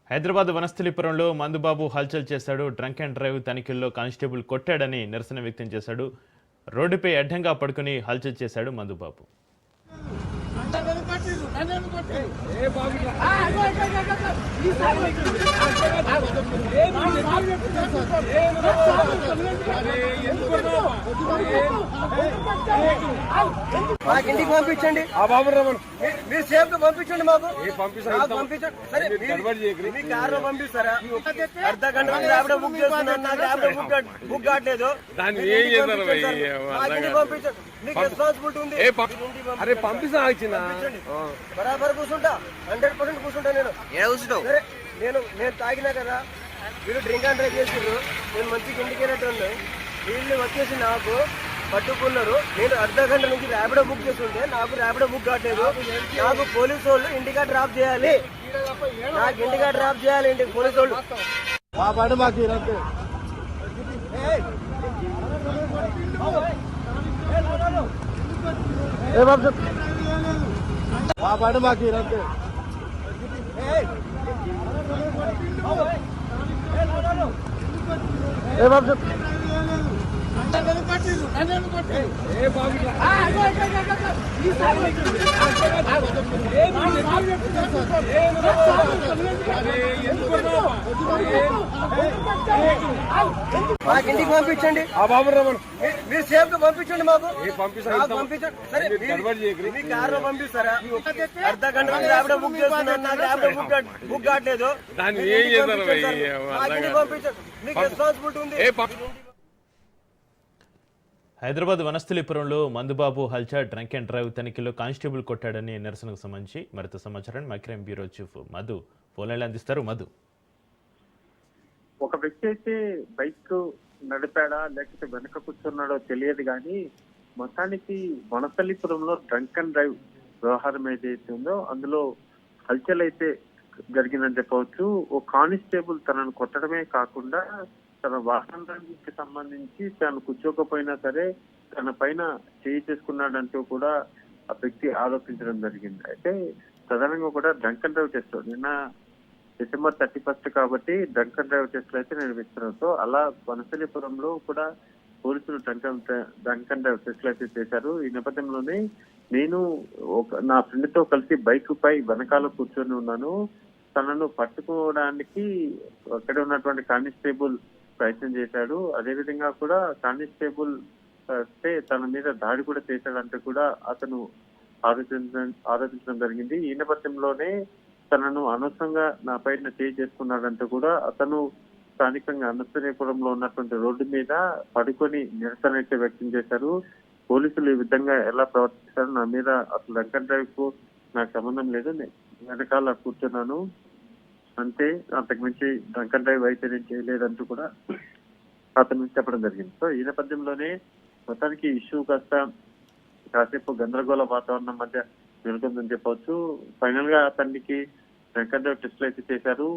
హైదరాబాద్ వనస్థలిపురంలో మందుబాబు హల్చల్ చేశాడు. Drunk and drive తనిఖీల్లో కానిస్టేబుల్ కొట్టాడని నిరసన వ్యక్తం చేశాడు. రోడ్డుపై అడ్డంగా పడుకుని హల్చల్ చేశాడు మందుబాబు. మాకు ఇంటికి పంపించండి. మీరు సేఫ్ గా పంపించండి. మాకు పంపించండి. సరే మీ కారులో పంపిస్తారా? అర్ధ గంట ర్యాపిడో బుక్ చేస్తున్నాను. నాకు ర్యాపిడో బుక్ కావట్లేదు. పంపించండి. మీకు రెస్పాన్సిబిలిటీ ఉంది. అరే పంపిస్తా బరాబర్ కూర్చుంటా. 100% కూర్చుంటా. నేను తాగినా కదా. వీళ్ళు డ్రింక్ అండ్ డ్రైవ్ చేసారు. నేను మంచిగా ఇంటికి వెళ్ళేటోళ్ళు. వీళ్ళు వచ్చేసి నాకు పట్టుకున్నారు. నేను అర్ధ గంట నుంచి ర్యాపిడో బుక్ చేస్తుంటే నాకు ర్యాపిడో బుక్ కావట్లేదు. నాకు పోలీసు వాళ్ళు ఇంటికా డ్రాప్ చేయాలి. నాకు ఇంటికా డ్రాప్ చేయాలి. ఇంటికి పోలీసు వాళ్ళు మాకు ఇంటికి పంపించండి. మీరు సేఫ్ గా పంపించండి. మాకు పంపించండి. సరే మీ కారులో పంపిస్తారా? అర్ధ గంట ర్యాపిడో బుక్ చేస్తున్నాను. నాకు ర్యాపిడో బుక్ కావట్లేదు. పంపించండి. మీకు రెస్పాన్సిబిలిటీ ఉంది. హైదరాబాద్ వనస్థలిపురంలో మందుబాబు హల్చల్ డ్రంక్ అండ్ డ్రైవ్ తనిఖీలో కానిస్టేబుల్ కొట్టాడని నిరసనకు సంబంధించి మరింత సమాచారాన్ని మా క్రైమ్ బ్యూరో చీఫ్ మధు ఫోన్లైన్లో అందిస్తారు. మధు, ఒక వ్యక్తి అయితే బైక్ నడిపాడా లేకపోతే వెనక కూర్చున్నాడో తెలియదు కానీ మొత్తానికి వనస్థలిపురంలో డ్రంక్ అండ్ డ్రైవ్ వ్యవహారం ఏదైతే ఉందో అందులో హల్చల్ అయితే జరిగిందని చెప్పవచ్చు. ఓ కానిస్టేబుల్ తనను కొట్టడమే కాకుండా తన వాహనానికి సంబంధించి తను కూర్చోకపోయినా సరే తన పైన చేయి చేసుకున్నాడంటూ కూడా ఆ వ్యక్తి ఆరోపించడం జరిగింది. అయితే ప్రధానంగా కూడా డ్రంక్ అండ్ డ్రైవ్ టెస్ట్ నిన్న డిసెంబర్ 31 కాబట్టి డ్రంక్ అండ్ డ్రైవ్ టెస్ట్లు అయితే నిర్వహిస్తున్నారు. సో అలా వనస్థలిపురంలో కూడా పోలీసులు డ్రంక్ అండ్ డ్రైవ్ టెస్ట్లు అయితే చేశారు. ఈ నేపథ్యంలోనే నేను నా ఫ్రెండ్ తో కలిసి బైక్ పై వెనకాల కూర్చొని ఉన్నాను. తనను పట్టుకోవడానికి అక్కడ ఉన్నటువంటి కానిస్టేబుల్ ప్రయత్నం చేశాడు. అదేవిధంగా కూడా కానిస్టేబుల్ తన మీద దాడి కూడా చేశాడంటే కూడా అతను ఆరోపించడం జరిగింది. ఈ నేపథ్యంలోనే తనను అనవసరంగా నా పైన చేయి చేసుకున్నాడంటూ కూడా అతను స్థానికంగా అనంతపురంలో ఉన్నటువంటి రోడ్డు మీద పడుకొని నిరసన అయితే వ్యక్తం చేశారు. పోలీసులు ఈ విధంగా ఎలా ప్రవర్తిస్తారు, నా మీద అసలు డ్రంక్ అండ్ డ్రైవ్ కు నాకు సంబంధం లేదు, వెనకాల కూర్చున్నాను అంతే, అంతకు మించి డ్రంక్ అండ్ డ్రైవ్ అయితే నేను చేయలేదంటూ కూడా అతను చెప్పడం జరిగింది. సో ఈ నేపథ్యంలోనే మొత్తానికి ఇష్యూ కాసేపు గందరగోళ వాతావరణం మధ్య నెలకొందని చెప్పవచ్చు. ఫైనల్ గా అతనికి డ్రంక్ అండ్ డ్రైవ్ టెస్ట్లు అయితే చేశారు.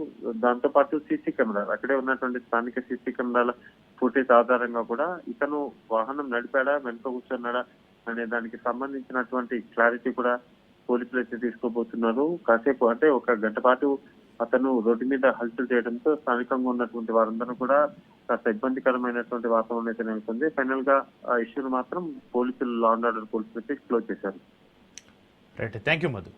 దాంతో పాటు సీసీ కెమెరాలు అక్కడే ఉన్నటువంటి స్థానిక సీసీ కెమెరాల ఫుటేజ్ ఆధారంగా కూడా ఇతను వాహనం నడిపాడా వెనుక కూర్చున్నాడా అనే దానికి సంబంధించినటువంటి క్లారిటీ కూడా పోలీసులు అయితే తీసుకోబోతున్నారు. కాసేపు అంటే ఒక గంట పాటు అతను రోడ్డు మీద హల్చల్ చేయడంతో స్థానికంగా ఉన్నటువంటి వారందరూ కూడా కాస్త ఇబ్బందికరమైనటువంటి వాతావరణం అయితే నెలకొంది. ఫైనల్ గా ఆ ఇష్యూను మాత్రం పోలీసులు లా అండ్ ఆర్డర్ పోలీసులు అయితే క్లోజ్ చేశారు. Right, thank you Madhu.